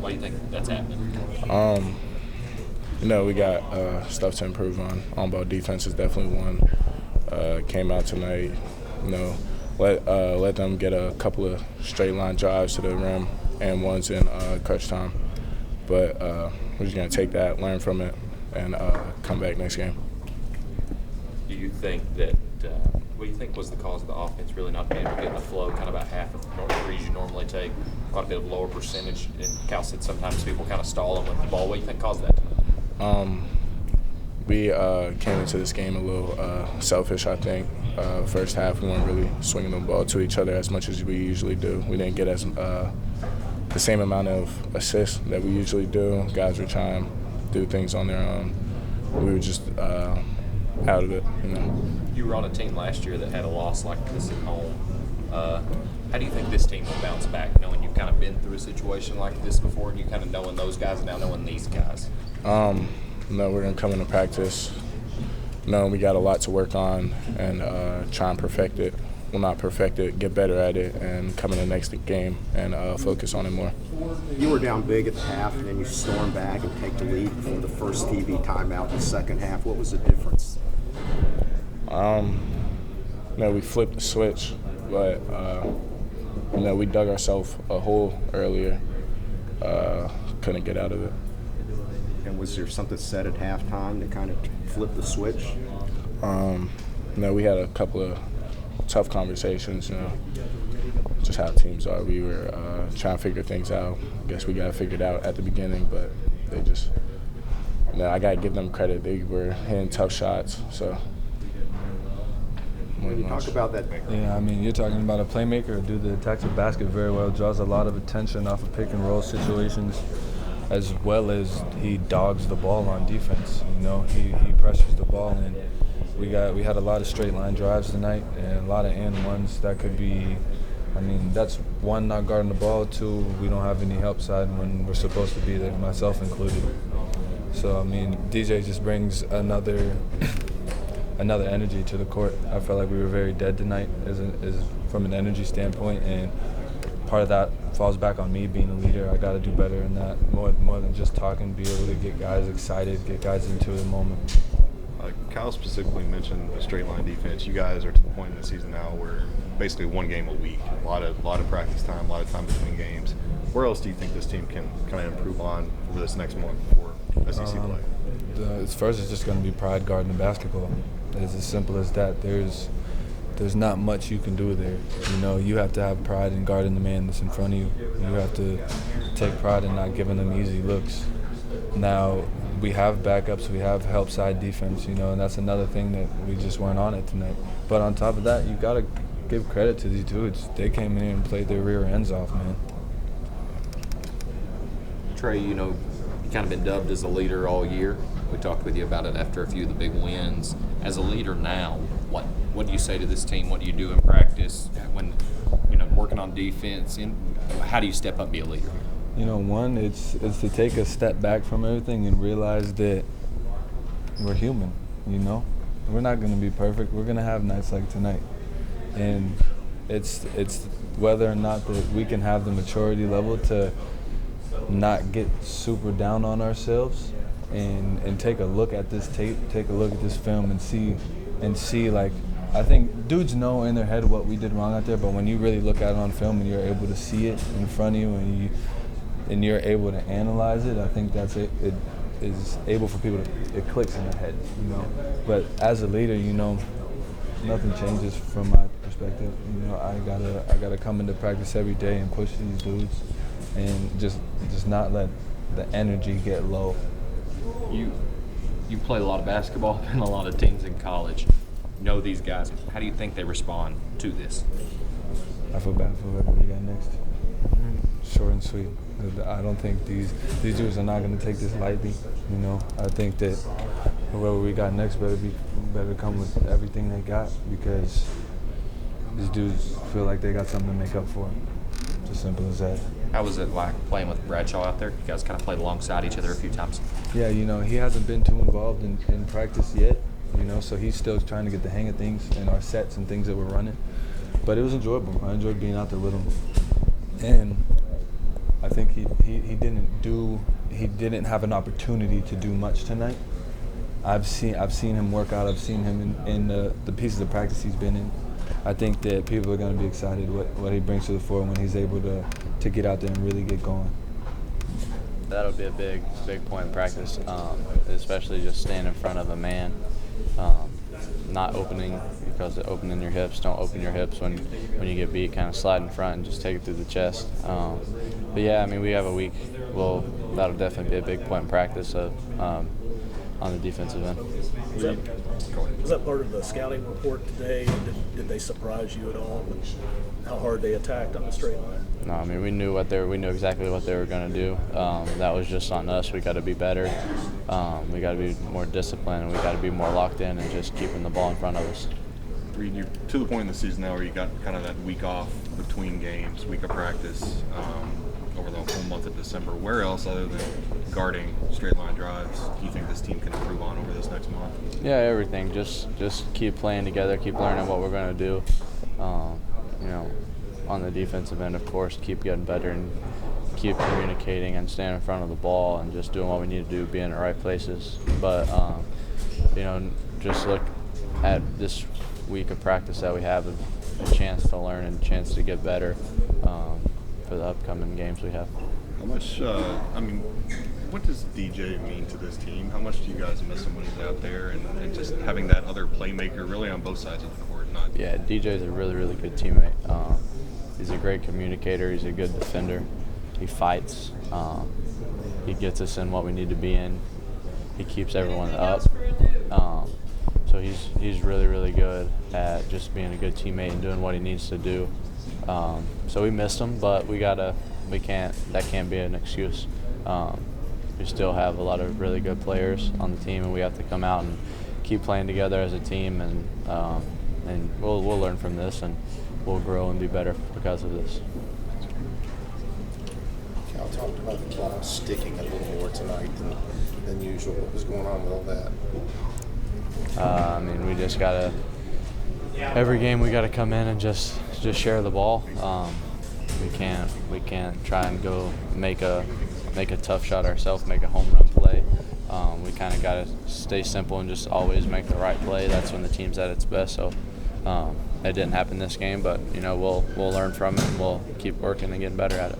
Why do you think that's happening? We got stuff to improve on. On-ball defense is definitely one. Came out tonight, let them get a couple of straight line drives to the rim and ones in crunch time. But we're just going to take that, learn from it, and come back next game. Do you think that what do you think was the cause of the offense really not being able to get in the flow, kind of about half of the threes you normally take, quite a bit of lower percentage? And Cal said sometimes people kind of stall them with the ball. What do you think caused that tonight? We came into this game a little selfish, I think. First half, we weren't really swinging the ball to each other as much as we usually do. We didn't get the same amount of assists that we usually do. Guys were trying to do things on their own. We were just out of it. You were on a team last year that had a loss like this at home. How do you think this team will bounce back, knowing you've kind of been through a situation like this before and you kind of knowing those guys and now knowing these guys? We're going to come into practice. We got a lot to work on and try and perfect it. Well, not perfect it, get better at it, and come in the next game and focus on it more. You were down big at the half, and then you storm back and take the lead before the first TV timeout in the second half. What was the difference? We flipped the switch, but we dug ourselves a hole earlier. Couldn't get out of it. And was there something said at halftime to kind of flip the switch? We had a couple of tough conversations, just how teams are. We were trying to figure things out. I guess we got it figured out at the beginning, but they just, I got to give them credit. They were hitting tough shots, so. When you talk about that. Yeah, you're talking about a playmaker, a dude that attacks the basket very well, draws a lot of attention off of pick and roll situations, as well as he dogs the ball on defense. He pressures the ball, and we had a lot of straight line drives tonight and a lot of and ones. That could be, that's one, not guarding the ball. Two, we don't have any help side when we're supposed to be there, myself included. So DJ just brings another energy to the court. I felt like we were very dead tonight as from an energy standpoint, and part of that falls back on me being a leader. I got to do better in that, more than just talking, be able to get guys excited, get guys into the moment. Kyle specifically mentioned the straight line defense. You guys are to the point in the season now where basically one game a week, a lot of practice time, a lot of time between games. Where else do you think this team can kind of improve on for this next month for SEC play? As first, it's just going to be pride guarding the basketball. It's as simple as that. There's not much you can do there. You have to have pride in guarding the man that's in front of you. You have to take pride in not giving them easy looks. Now, we have backups, we have help side defense, and that's another thing that we just weren't on it tonight. But on top of that, you got to give credit to these dudes. They came in here and played their rear ends off, man. Trey, you kind of been dubbed as a leader all year. We talked with you about it after a few of the big wins. As a leader now, what do you say to this team? What do you do in practice when working on defense? And how do you step up and be a leader? One, it's to take a step back from everything and realize that we're human. We're not going to be perfect. We're going to have nights like tonight, and it's whether or not that we can have the maturity level to not get super down on ourselves and take a look at this tape, take a look at this film, and see like, I think dudes know in their head what we did wrong out there, but when you really look at it on film and you're able to see it in front of you and you're able to analyze it, I think that's it. It is able for people to, it clicks in their head, But as a leader, nothing changes from my perspective. I gotta come into practice every day and push these dudes, and just not let the energy get low. You played a lot of basketball and a lot of teams in college. Know these guys. How do you think they respond to this? I feel bad for whoever we got next. Short and sweet. I don't think these dudes are not going to take this lightly. I think that whoever we got next better come with everything they got, because these dudes feel like they got something to make up for. Just simple as that. How was it like playing with Bradshaw out there? You guys kind of played alongside each other a few times. Yeah, he hasn't been too involved in practice yet, so he's still trying to get the hang of things and our sets and things that we're running. But it was enjoyable. I enjoyed being out there with him. And I think he didn't have an opportunity to do much tonight. I've seen him work out. I've seen him in the pieces of practice he's been in. I think that people are going to be excited what he brings to the floor when he's able to get out there and really get going. That'll be a big point in practice, especially just staying in front of a man, not opening, because opening your hips. Don't open your hips when you get beat. Kind of slide in front and just take it through the chest. But yeah, I mean, we have a week. Well, that'll definitely be a big point in practice on the defensive end. Was that part of the scouting report today? Did they surprise you at all with how hard they attacked on the straight line? No, I mean, we knew exactly what they were going to do. That was just on us. We got to be better. We got to be more disciplined, and we got to be more locked in and just keeping the ball in front of us. Reed, you're to the point in the season now where you got kind of that week off between games, week of practice over the whole month of December. Where else, other than guarding straight line drives, do you think this team can improve on over this next month? Yeah, everything. Just keep playing together, keep learning what we're going to do. On the defensive end, of course, keep getting better and keep communicating and staying in front of the ball and just doing what we need to do, be in the right places. But, just look at this week of practice that we have, a chance to learn and a chance to get better for the upcoming games we have. How much, what does DJ mean to this team? How much do you guys miss him when he's out there and just having that other playmaker really on both sides of the court? Yeah, DJ's a really, really good teammate. He's a great communicator. He's a good defender. He fights. He gets us in what we need to be in. He keeps everyone up. So he's really, really good at just being a good teammate and doing what he needs to do. So we missed him, but that can't be an excuse. We still have a lot of really good players on the team, and we have to come out and keep playing together as a team, and we'll learn from this, and we'll grow and be better because of this. Cal talked about the ball sticking a little more tonight than usual. What was going on with all that? We just gotta, every game we gotta come in and just share the ball. We can't try and go make a tough shot ourselves, make a home run play. We kind of gotta stay simple and just always make the right play. That's when the team's at its best. So that didn't happen this game, but we'll learn from it and we'll keep working and getting better at it.